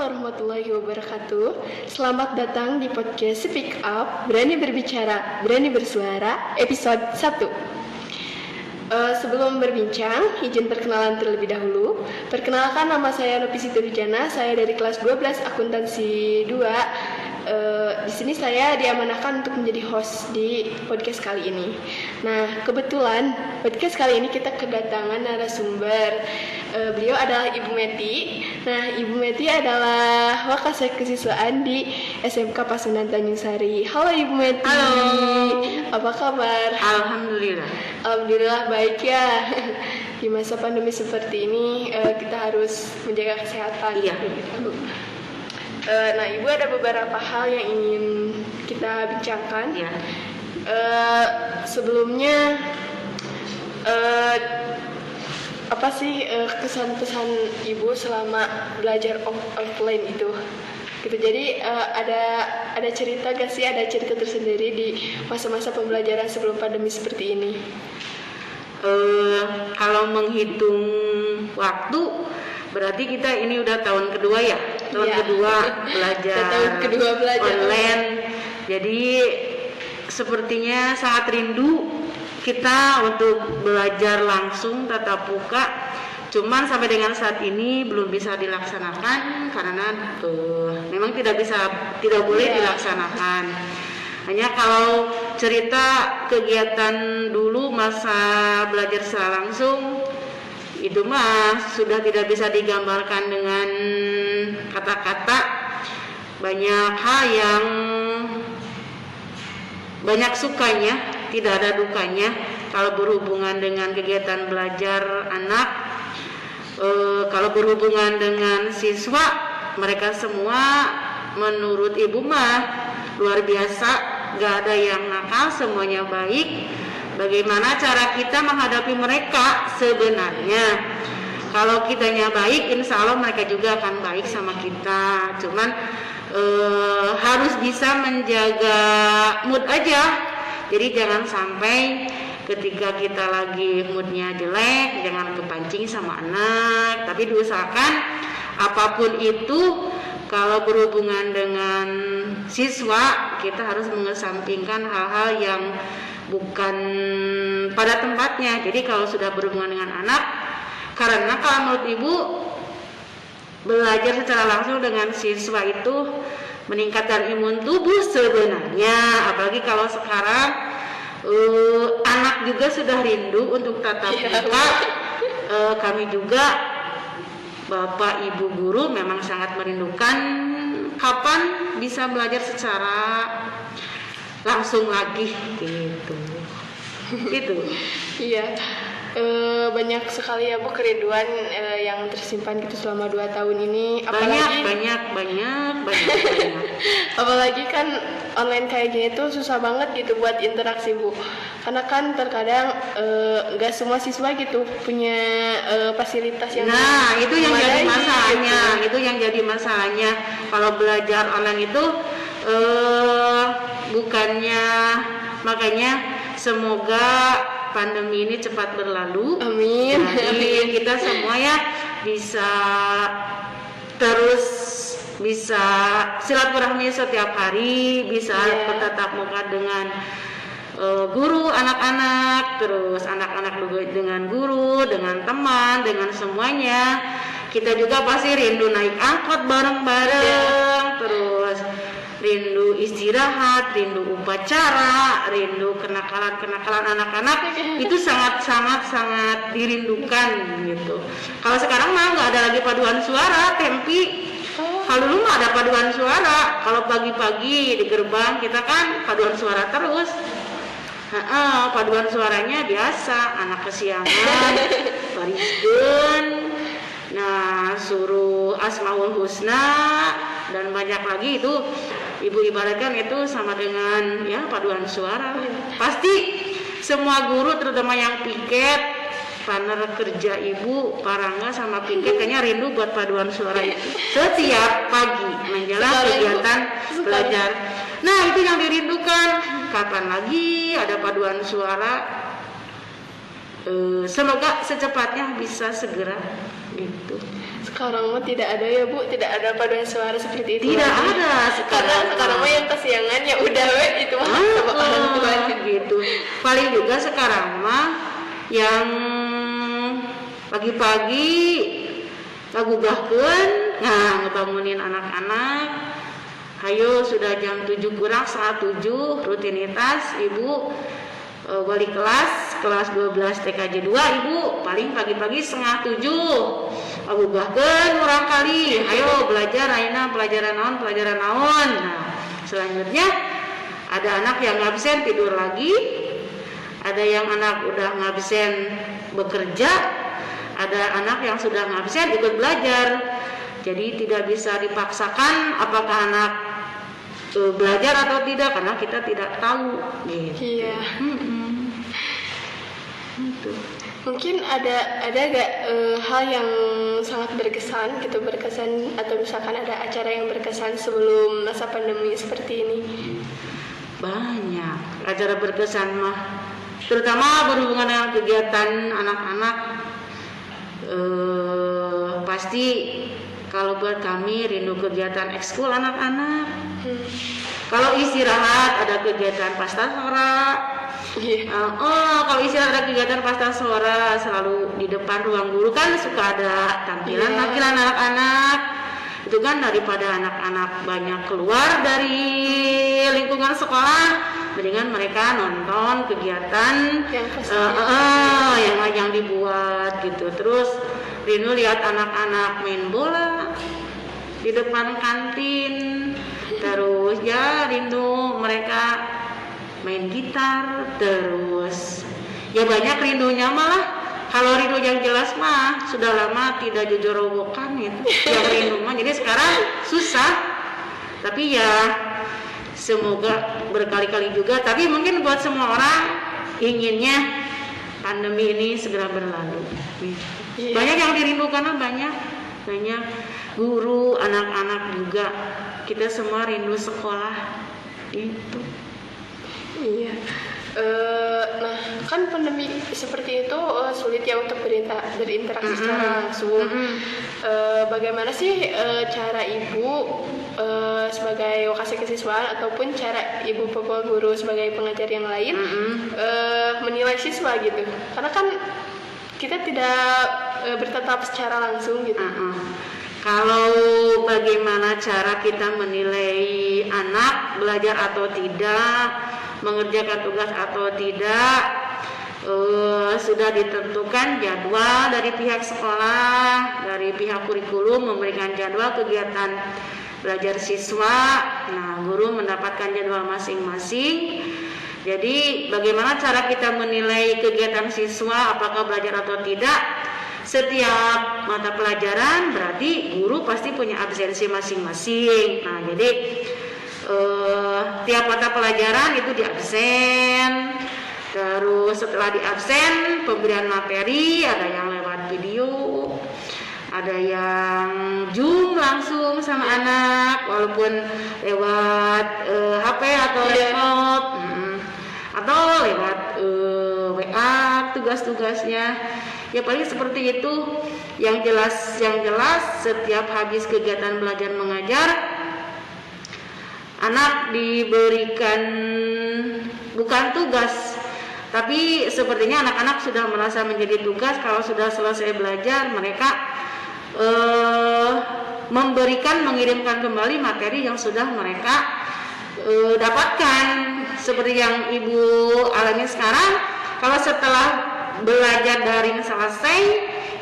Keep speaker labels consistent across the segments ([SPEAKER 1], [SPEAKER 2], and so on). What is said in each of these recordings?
[SPEAKER 1] warahmatullahi wabarakatuh. Selamat datang di podcast Speak Up, Berani Berbicara, Berani Bersuara, episode 1. Sebelum berbincang, izin perkenalan terlebih dahulu. Perkenalkan, nama saya Novi Siturjana, saya dari kelas 12 akuntansi 2. Di sini saya diamanahkan untuk menjadi host di podcast kali ini. Nah, kebetulan podcast kali ini kita kedatangan narasumber. Beliau adalah Ibu Meti. Nah, Ibu Meti adalah Wakasek Kesiswaan di SMK Pasundan Tanjung Sari. Halo Ibu Meti.
[SPEAKER 2] Halo.
[SPEAKER 1] Apa kabar?
[SPEAKER 2] Alhamdulillah.
[SPEAKER 1] Alhamdulillah baik ya. Di masa pandemi seperti ini kita harus menjaga kesehatan.
[SPEAKER 2] Iya.
[SPEAKER 1] Nah, Ibu ada beberapa hal yang ingin kita bincangkan.
[SPEAKER 2] Ya.
[SPEAKER 1] Sebelumnya, apa sih kesan-pesan Ibu selama belajar offline itu? Gitu. Jadi ada cerita gak sih? Ada cerita tersendiri di masa-masa pembelajaran sebelum pandemi seperti ini?
[SPEAKER 2] Kalau menghitung waktu, berarti kita ini udah tahun kedua ya. Tahun kedua belajar online. Jadi sepertinya sangat rindu kita untuk belajar langsung tatap muka. Cuman sampai dengan saat ini belum bisa dilaksanakan karena memang tidak boleh dilaksanakan. Hanya kalau cerita kegiatan dulu masa belajar secara langsung, itu mah sudah tidak bisa digambarkan dengan kata-kata. Banyak hal yang banyak sukanya, tidak ada dukanya kalau berhubungan dengan kegiatan belajar anak. Kalau berhubungan dengan siswa, mereka semua menurut ibu mah luar biasa, gak ada yang nakal, semuanya baik. Bagaimana cara kita menghadapi mereka sebenarnya? Kalau kitanya baik, insya Allah mereka juga akan baik sama kita. Cuman harus bisa menjaga mood aja. Jadi jangan sampai ketika kita lagi moodnya jelek, jangan kepancing sama anak. Tapi diusahakan apapun itu, kalau berhubungan dengan siswa, kita harus mengesampingkan hal-hal yang bukan pada tempatnya. Jadi kalau sudah berhubungan dengan anak, karena kalau menurut ibu belajar secara langsung dengan siswa itu meningkatkan imun tubuh sebenarnya. Apalagi kalau sekarang anak juga sudah rindu untuk tatap muka. Kami juga Bapak Ibu guru memang sangat merindukan kapan bisa belajar secara langsung lagi gitu. Iya.
[SPEAKER 1] Banyak sekali ya Bu kerinduan yang tersimpan gitu selama 2 tahun ini.
[SPEAKER 2] Banyak.
[SPEAKER 1] Apalagi kan online kayak gini tuh susah banget gitu buat interaksi Bu. Karena kan terkadang nggak semua siswa gitu punya fasilitas yang
[SPEAKER 2] itu yang jadi masalahnya.
[SPEAKER 1] Gitu.
[SPEAKER 2] Itu yang jadi masalahnya. Kalau belajar online itu bukannya, makanya semoga pandemi ini cepat berlalu.
[SPEAKER 1] Amin.
[SPEAKER 2] Jadi kita semua ya bisa silaturahmi setiap hari, bisa bertatap muka dengan guru, anak-anak, terus anak-anak juga dengan guru, dengan teman, dengan semuanya. Kita juga pasti rindu naik angkot bareng-bareng, terus rindu istirahat, rindu upacara, rindu kenakalan anak-anak. Itu sangat dirindukan gitu. Kalau sekarang mah nggak ada lagi paduan suara, tempi. Kalau dulu mah ada paduan suara. Kalau pagi-pagi di gerbang kita kan paduan suara terus. Paduan suaranya biasa, anak kesiangan, bariskeun. Nah, suruh Asmaul Husna dan banyak lagi itu. Ibu ibaratkan itu sama dengan paduan suara. Pasti semua guru terutama yang piket, partner kerja ibu, Parangga sama piket kayaknya rindu buat paduan suara itu. Setiap pagi menjelang kegiatan belajar. Nah, itu yang dirindukan. Kapan lagi ada paduan suara? Semoga secepatnya bisa segera gitu.
[SPEAKER 1] Sekarang mah tidak ada ya Bu, tidak ada paduan suara seperti itu.
[SPEAKER 2] Tidak
[SPEAKER 1] lagi.
[SPEAKER 2] ada
[SPEAKER 1] Karena sekarang mah yang kesiangan ya udah we itu mah sama orang tua
[SPEAKER 2] gitu. Paling juga sekarang mah yang pagi-pagi ngagugahkeun, ngebangunin anak-anak. Hayo sudah jam 7 kurang setengah 7 rutinitas ibu balik kelas 12 TKJ 2 ibu paling pagi-pagi setengah 7 ngagugahkeun urang kali ayo belajar ayeuna pelajaran naon. Nah, selanjutnya ada anak yang ngabsen tidur lagi, ada yang anak udah ngabsen bekerja, ada anak yang sudah ngabsen ikut belajar. Jadi tidak bisa dipaksakan apakah anak belajar atau tidak karena kita tidak tahu gitu.
[SPEAKER 1] Iya.
[SPEAKER 2] Gitu.
[SPEAKER 1] Mungkin ada gak hal yang sangat berkesan atau misalkan ada acara yang berkesan sebelum masa pandemi seperti ini?
[SPEAKER 2] Banyak acara berkesan mah, terutama berhubungan dengan kegiatan anak-anak. Pasti kalau buat kami rindu kegiatan ekskul anak-anak. Kalau istirahat ada kegiatan pastasora. Kalau istirahat ada kegiatan pastasora, selalu di depan ruang guru kan suka ada tampilan anak-anak. Itu kan daripada anak-anak banyak keluar dari lingkungan sekolah, mendingan mereka nonton kegiatan yang dibuat gitu. Terus rindu lihat anak-anak main bola di depan kantin. Terus ya rindu mereka main gitar. Terus ya banyak rindunya malah. Kalau rindu yang jelas mah sudah lama tidak jojorowokan itu yang rindu mah. Jadi sekarang susah. Tapi ya semoga berkali-kali juga. Tapi mungkin buat semua orang inginnya pandemi ini segera berlalu. Banyak yang dirindukan, banyak guru, anak-anak juga. Kita semua rindu sekolah itu.
[SPEAKER 1] Iya. Nah, kan pandemi seperti itu sulit ya untuk berinteraksi secara langsung. Bagaimana sih cara ibu sebagai wakasek kesiswaan ataupun cara ibu bapak guru sebagai pengajar yang lain menilai siswa gitu? Karena kan kita tidak bertatap secara langsung gitu.
[SPEAKER 2] Kalau bagaimana cara kita menilai anak belajar atau tidak, mengerjakan tugas atau tidak, sudah ditentukan jadwal dari pihak sekolah, dari pihak kurikulum memberikan jadwal kegiatan belajar siswa. Nah, guru mendapatkan jadwal masing-masing. Jadi bagaimana cara kita menilai kegiatan siswa apakah belajar atau tidak? Setiap mata pelajaran berarti guru pasti punya absensi masing-masing. Nah, jadi tiap mata pelajaran itu diabsen. Terus setelah diabsen pemberian materi ada yang lewat video, ada yang Zoom langsung sama anak walaupun lewat HP atau laptop, atau lewat WA tugas-tugasnya. Ya paling seperti itu. Yang jelas setiap habis kegiatan belajar mengajar anak diberikan bukan tugas, tapi sepertinya anak-anak sudah merasa menjadi tugas. Kalau sudah selesai belajar mereka mengirimkan kembali materi yang sudah mereka dapatkan. Seperti yang ibu alami sekarang, kalau setelah belajar daring selesai,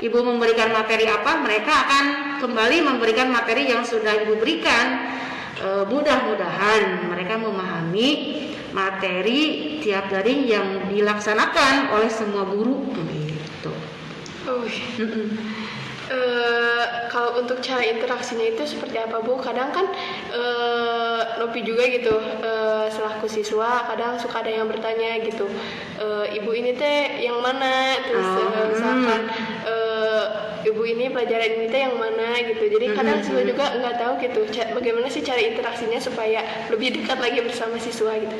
[SPEAKER 2] ibu memberikan materi apa, mereka akan kembali memberikan materi yang sudah ibu berikan. Mudah-mudahan mereka memahami materi tiap daring yang dilaksanakan oleh semua guru gitu.
[SPEAKER 1] Kalau untuk cara interaksinya itu seperti apa Bu? Kadang kan Nopi juga gitu selaku siswa kadang suka ada yang bertanya gitu, ibu ini teh yang mana? Terus misalkan ibu ini pelajaran ini teh yang mana gitu. Jadi kadang siswa juga nggak tahu gitu bagaimana sih cara interaksinya supaya lebih dekat lagi bersama siswa gitu.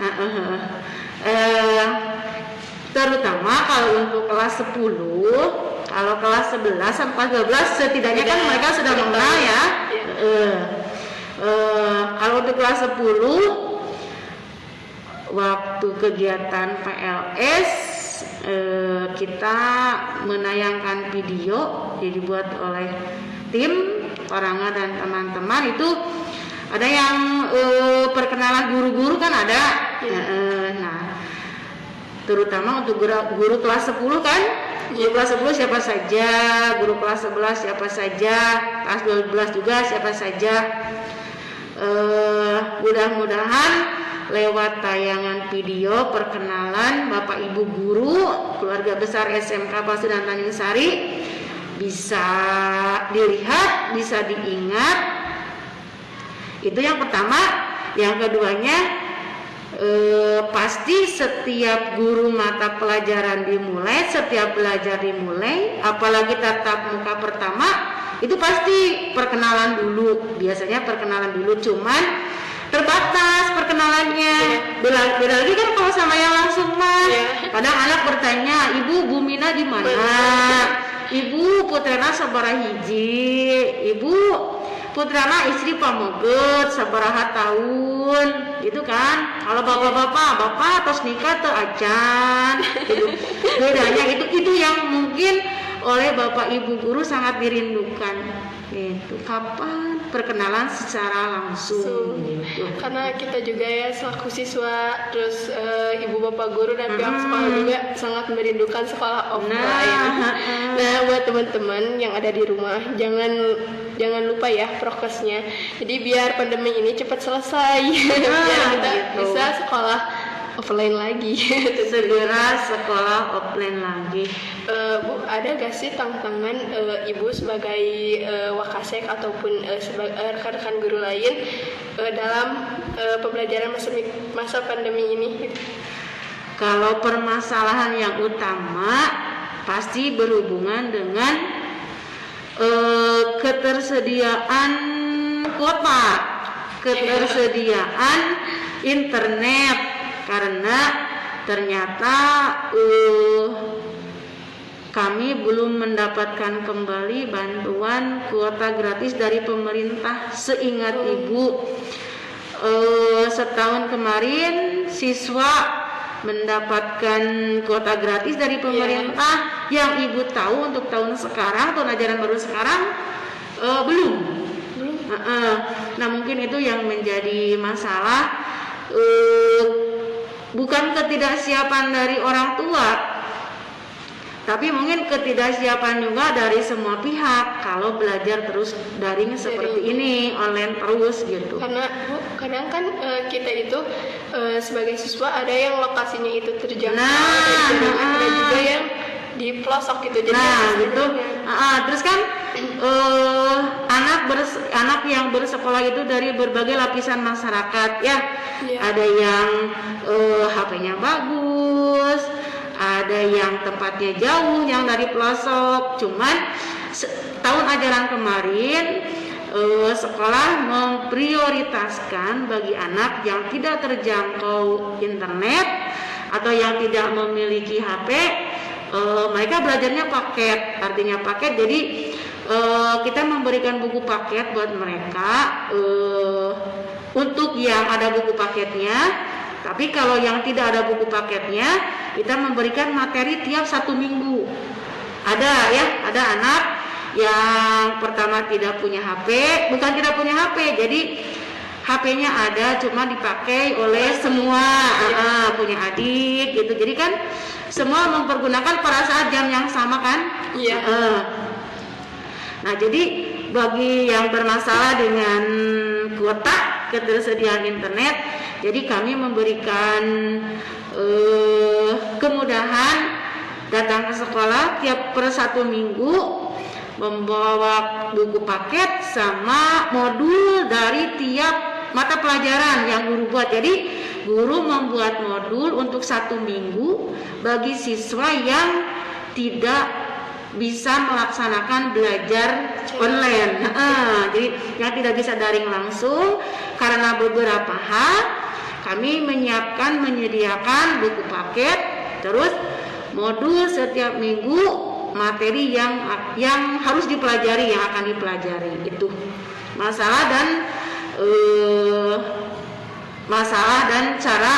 [SPEAKER 2] Terutama kalau untuk kelas 10 Kalau kelas 11 sampai 12 setidaknya kan mereka sudah mengenal ya. Kalau untuk kelas 10 waktu kegiatan PLS kita menayangkan video yang dibuat oleh tim Orangga dan teman-teman. Itu ada yang perkenalan guru-guru kan ada. Nah, terutama untuk guru kelas 10 kan, guru kelas 10 siapa saja, guru kelas 11 siapa saja, kelas 12 juga siapa saja. Mudah-mudahan lewat tayangan video perkenalan Bapak Ibu guru keluarga besar SMK Pasundan Tanjung Sari bisa dilihat, bisa diingat. Itu yang pertama. Yang keduanya, pasti setiap guru mata pelajaran dimulai, setiap belajar dimulai, apalagi tatap muka pertama, itu pasti perkenalan dulu. Biasanya perkenalan dulu, cuman terbatas perkenalannya. Beda lagi kan kalau sama yang langsung mah. Kadang anak bertanya, "Ibu, Bu Mina di mana? Ibu, putrana sabaraha hiji? Ibu, putrana istri pamoget sabaraha tahun?" Gitu kan. Kalau bapak tos nikah teu acan. Gitu. Bedanya itu yang mungkin oleh Bapak Ibu guru sangat dirindukan. Itu kapan perkenalan secara langsung gitu.
[SPEAKER 1] Karena kita juga ya selaku siswa, terus ibu bapak guru dan pihak sekolah juga sangat merindukan sekolah offline. Nah, buat teman-teman yang ada di rumah, jangan lupa ya prokesnya. Jadi biar pandemi ini cepat selesai, biar kita bisa sekolah offline lagi.
[SPEAKER 2] Segera sekolah offline lagi.
[SPEAKER 1] Bu, ada gak sih tantangan ibu sebagai wakasek ataupun sebagai rekan-rekan guru lain dalam pembelajaran masa pandemi ini?
[SPEAKER 2] Kalau permasalahan yang utama pasti berhubungan dengan ketersediaan kuota, ketersediaan internet, karena ternyata kami belum mendapatkan kembali bantuan kuota gratis dari pemerintah. Seingat ibu, setahun kemarin siswa mendapatkan kuota gratis dari pemerintah. Yang ibu tahu untuk tahun sekarang, tahun ajaran baru sekarang belum. Nah, mungkin itu yang menjadi masalah. Bukan ketidaksiapan dari orang tua, tapi mungkin ketidaksiapan juga dari semua pihak kalau belajar terus daring seperti ini, online terus gitu.
[SPEAKER 1] Karena Bu, kadang kan kita itu sebagai siswa ada yang lokasinya itu terjangkau, ada juga yang di pelosok gitu. Jadi
[SPEAKER 2] gitu. Terus kan anak yang bersekolah itu dari berbagai lapisan masyarakat ya. Ada yang HP-nya bagus, ada yang tempatnya jauh, yang dari pelosok. Cuman tahun ajaran kemarin sekolah memprioritaskan bagi anak yang tidak terjangkau internet atau yang tidak memiliki HP, mereka belajarnya paket. Artinya paket, jadi kita memberikan buku paket buat mereka untuk yang ada buku paketnya. Tapi kalau yang tidak ada buku paketnya, kita memberikan materi tiap 1 minggu. Ada anak yang pertama tidak punya HP, bukan tidak punya HP, jadi HP-nya ada cuma dipakai oleh semua, punya adik gitu. Jadi kan semua mempergunakan pada saat jam yang sama kan? Iya. Nah, jadi bagi yang bermasalah dengan kuota, ketersediaan internet, jadi kami memberikan kemudahan datang ke sekolah tiap per 1 minggu, membawa buku paket sama modul dari tiap mata pelajaran yang guru buat. Jadi guru membuat modul untuk 1 minggu bagi siswa yang tidak bisa melaksanakan belajar online. Jadi yang tidak bisa daring langsung, karena beberapa hal kami menyediakan buku paket, terus modul setiap minggu materi yang harus dipelajari, yang akan dipelajari itu masalah dan cara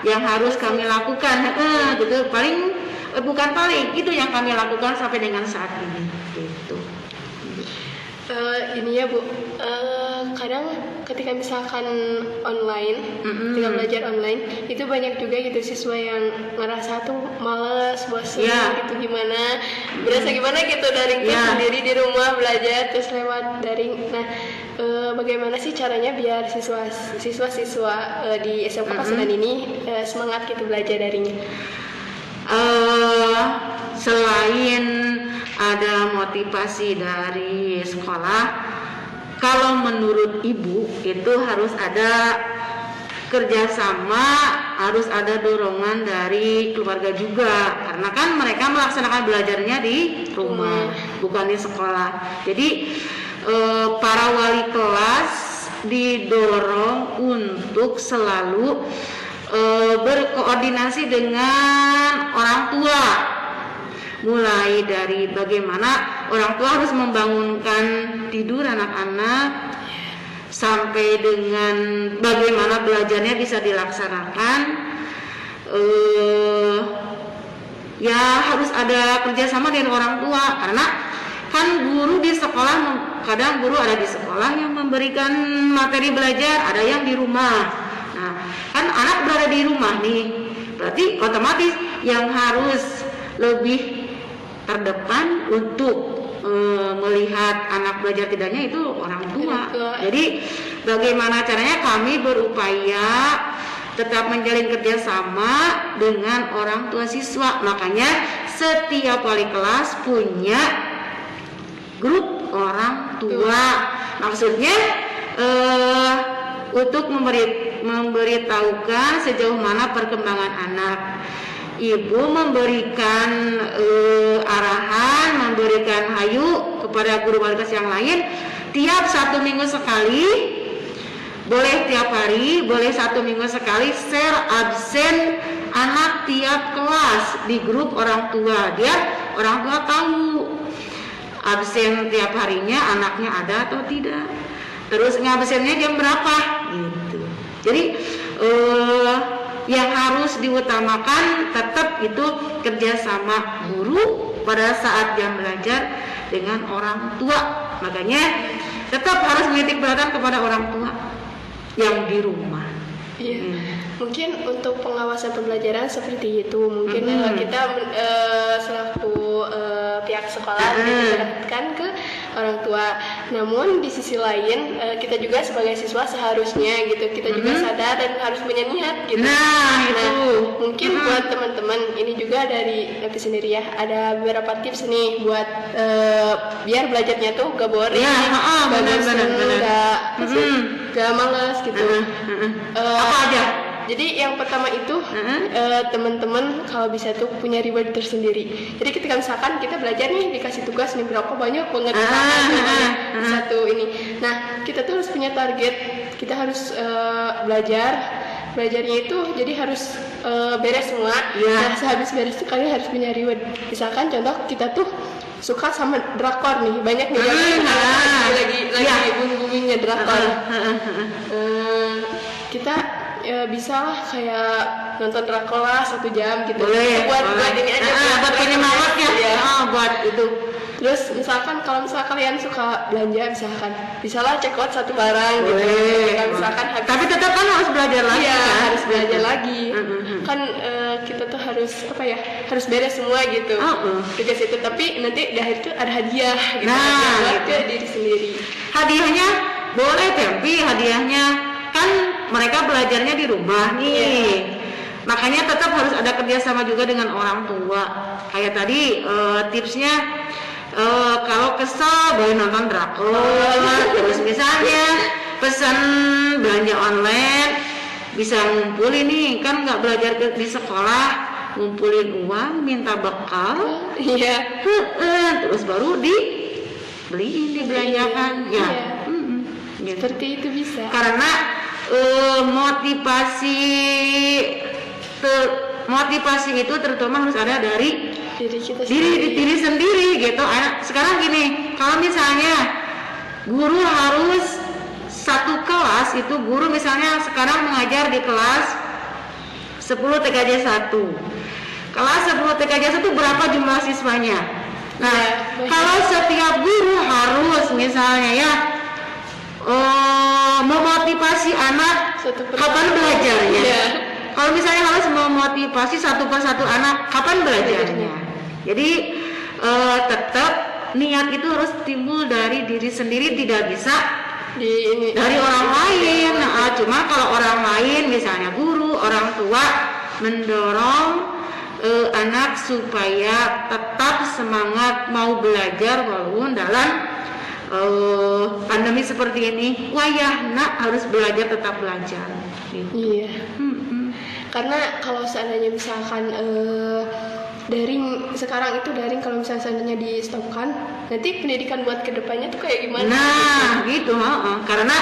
[SPEAKER 2] yang harus kami lakukan gitu. Bukan paling itu yang kami lakukan sampai dengan saat ini gitu.
[SPEAKER 1] Ini ya Bu, kadang ketika misalkan online, ketika belajar online, itu banyak juga gitu siswa yang ngerasa tuh males, bosan gitu, berasa gimana gitu dari sendiri di rumah belajar terus lewat daring. Nah, bagaimana sih caranya biar siswa-siswa di SMK Pasundan ini semangat gitu belajar daringnya?
[SPEAKER 2] Selain ada motivasi dari sekolah, kalau menurut ibu itu harus ada kerjasama, harus ada dorongan dari keluarga juga, karena kan mereka melaksanakan belajarnya di rumah, bukan di sekolah. Jadi para wali kelas didorong untuk selalu berkoordinasi dengan orang tua, mulai dari bagaimana orang tua harus membangunkan tidur anak-anak sampai dengan bagaimana belajarnya bisa dilaksanakan. Ya harus ada kerjasama dengan orang tua, karena kan guru di sekolah, kadang guru ada di sekolah yang memberikan materi belajar, ada yang di rumah. Nah, kan anak berada di rumah nih, berarti otomatis yang harus lebih terdepan untuk melihat anak belajar tidaknya itu orang tua. Jadi bagaimana caranya kami berupaya tetap menjalin kerjasama dengan orang tua siswa. Makanya setiap wali kelas punya grup orang tua. Maksudnya untuk memberitahukan sejauh mana perkembangan anak. Ibu memberikan arahan, memberikan hayu kepada guru wali kelas yang lain tiap 1 minggu sekali, boleh tiap hari, boleh 1 minggu sekali share absen anak tiap kelas di grup orang tua. Dia orang tua tahu absen tiap harinya anaknya ada atau tidak, terus ngabsennya jam berapa gitu. Jadi yang harus diutamakan tetap itu kerjasama guru pada saat jam belajar dengan orang tua. Makanya tetap harus menitik beratkan kepada orang tua yang di rumah.
[SPEAKER 1] Iya. Mungkin untuk pengawasan pembelajaran seperti itu, mungkin kita selaku pihak sekolah mengingatkan ke orang tua. Namun di sisi lain kita juga sebagai siswa seharusnya gitu, kita juga sadar dan harus punya niat gitu. Nah, mungkin buat teman-teman ini juga dari Nopi sendiri ya, ada beberapa tips nih buat biar belajarnya tuh gak boring, gak malas gitu.
[SPEAKER 2] Apa aja?
[SPEAKER 1] Jadi yang pertama itu teman-teman kalau bisa tuh punya reward tersendiri. Jadi ketika misalkan kita belajar nih dikasih tugas nih berapa banyak banget satu ini. Nah kita tuh harus punya target. Kita harus belajarnya itu jadi harus beres semua. Nah sehabis beres tuh kalian harus punya reward. Misalkan contoh kita tuh suka sama drakor nih, banyak nih lagi booming-boomingnya drakor. Kita bisa lah kayak nonton drakor lah 1 jam gitu. Buat ini aja.
[SPEAKER 2] Buat penyemangatnya. Buat itu.
[SPEAKER 1] Terus misalkan kalau kalian suka belanja misalkan, bisalah check out satu barang gitu. Misalkan habis. Tapi
[SPEAKER 2] tetap kan harus belajar lagi.
[SPEAKER 1] Iya,
[SPEAKER 2] kan?
[SPEAKER 1] harus belajar lagi. Kan kita tuh harus harus beres semua gitu. Tugas itu, tapi nanti di akhir itu ada hadiah gitu. Buat ke diri sendiri.
[SPEAKER 2] Hadiahnya boleh, tapi hadiahnya kan mereka belajarnya di rumah nih, makanya tetap harus ada kerjasama juga dengan orang tua. Kayak tadi tipsnya kalau kesel boleh nonton drakor, terus misalnya pesan belanja online bisa ngumpulin nih, kan nggak belajar di sekolah, ngumpulin uang, minta bekal, terus baru dibeliin, dibelanjakan,
[SPEAKER 1] seperti itu bisa.
[SPEAKER 2] Karena motivasi itu terutama harus ada dari
[SPEAKER 1] diri kita
[SPEAKER 2] diri sendiri gitu. Sekarang gini, kalau misalnya guru harus satu kelas itu, guru misalnya sekarang mengajar di kelas 10 TKJ 1. Kelas 10 TKJ 1 berapa jumlah siswanya? Nah, kalau setiap guru harus misalnya ya memotivasi anak kapan belajarnya. Kalau misalnya harus memotivasi satu persatu anak kapan belajarnya. Jadi tetap niat itu harus timbul dari diri sendiri, tidak bisa dari orang lain. Cuma kalau orang lain misalnya guru, orang tua mendorong anak supaya tetap semangat mau belajar walaupun dalam pandemi seperti ini. Wah ya nak, harus belajar, tetap belajar gitu.
[SPEAKER 1] Iya. Karena kalau seandainya misalkan daring, sekarang itu daring, kalau misalnya seandainya di stopkan, nanti pendidikan buat kedepannya tuh kayak gimana?
[SPEAKER 2] Nah gitu, karena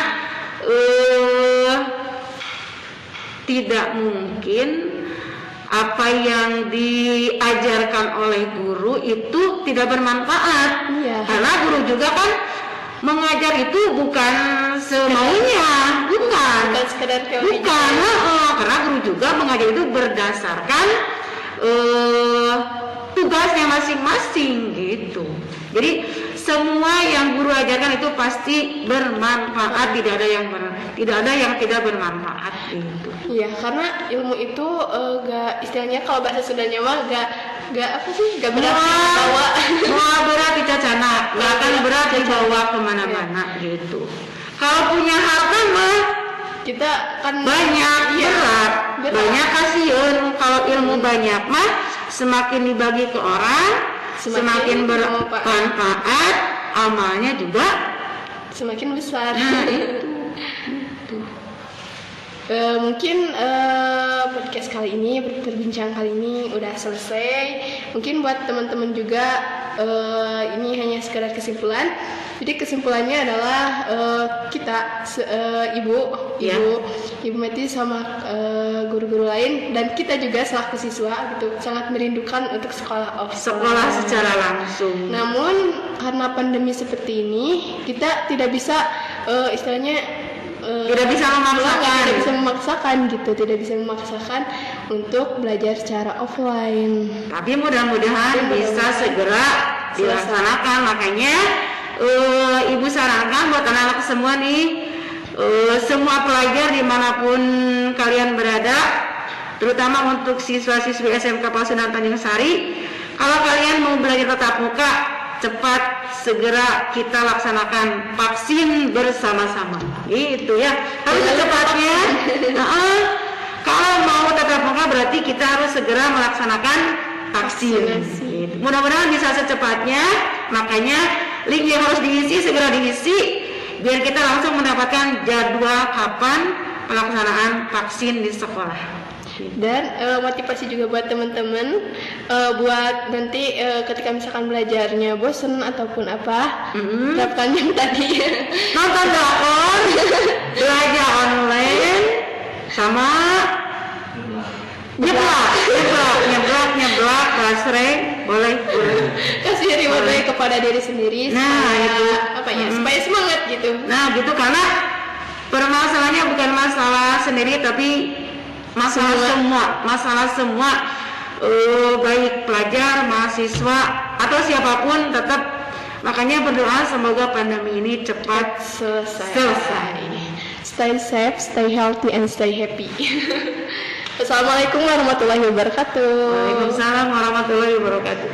[SPEAKER 2] tidak mungkin apa yang diajarkan oleh guru itu tidak bermanfaat.
[SPEAKER 1] Iya.
[SPEAKER 2] Karena guru juga kan mengajar itu bukan semaunya, bukan
[SPEAKER 1] sekedar teori.
[SPEAKER 2] Bukan, karena guru juga mengajar itu berdasarkan tugasnya masing-masing gitu. Jadi semua yang guru ajarkan itu pasti bermanfaat, tidak ada yang tidak bermanfaat gitu.
[SPEAKER 1] Iya, karena ilmu itu istilahnya kalau bahasa Sundanya mah gak berat dibawa.
[SPEAKER 2] Berat dicacana, gak akan berat dibawa kemana-mana gitu. Kalau punya harta mah
[SPEAKER 1] kita kan
[SPEAKER 2] banyak, berat. Banyak kasihan. Kalau ilmu banyak mah semakin dibagi ke orang, semakin bermanfaat, amalnya juga
[SPEAKER 1] semakin besar.
[SPEAKER 2] Nah,
[SPEAKER 1] mungkin podcast kali ini, berbincang kali ini udah selesai. Mungkin buat teman-teman juga ini hanya sekedar kesimpulan. Jadi kesimpulannya adalah kita Ibu Meti sama guru-guru lain dan kita juga selaku siswa gitu sangat merindukan untuk sekolah
[SPEAKER 2] secara langsung.
[SPEAKER 1] Namun karena pandemi seperti ini kita tidak bisa istilahnya
[SPEAKER 2] tidak bisa
[SPEAKER 1] memaksakan untuk belajar secara offline.
[SPEAKER 2] Tapi mudah-mudahan bisa segera dilaksanakan. Makanya Ibu sarankan buat anak-anak semua nih, semua pelajar dimanapun kalian berada, terutama untuk siswa-siswi SMK Pasundan Tanjung Sari, kalau kalian mau belajar tatap muka, cepat segera kita laksanakan vaksin bersama-sama. Gitu ya, harus secepatnya. Kalau mau tatap muka berarti kita harus segera melaksanakan vaksin. Gitu. Mudah-mudahan bisa secepatnya. Makanya link yang harus diisi segera diisi biar kita langsung mendapatkan jadwal kapan pelaksanaan vaksin di sekolah.
[SPEAKER 1] Dan motivasi juga buat teman-teman buat nanti ketika misalkan belajarnya bosen ataupun apa, terapkan yang tadi
[SPEAKER 2] nonton drakor, belajar online, sama nyeblak basreng, boleh.
[SPEAKER 1] Kasih reward kepada diri sendiri.
[SPEAKER 2] Nah itu
[SPEAKER 1] supaya semangat gitu.
[SPEAKER 2] Nah gitu, karena permasalahannya bukan masalah sendiri tapi masalah semua, baik pelajar, mahasiswa atau siapapun, tetap makanya berdoa semoga pandemi ini cepat selesai.
[SPEAKER 1] Stay safe, stay healthy, and stay happy. Assalamualaikum warahmatullahi wabarakatuh.
[SPEAKER 2] Waalaikumsalam warahmatullahi wabarakatuh.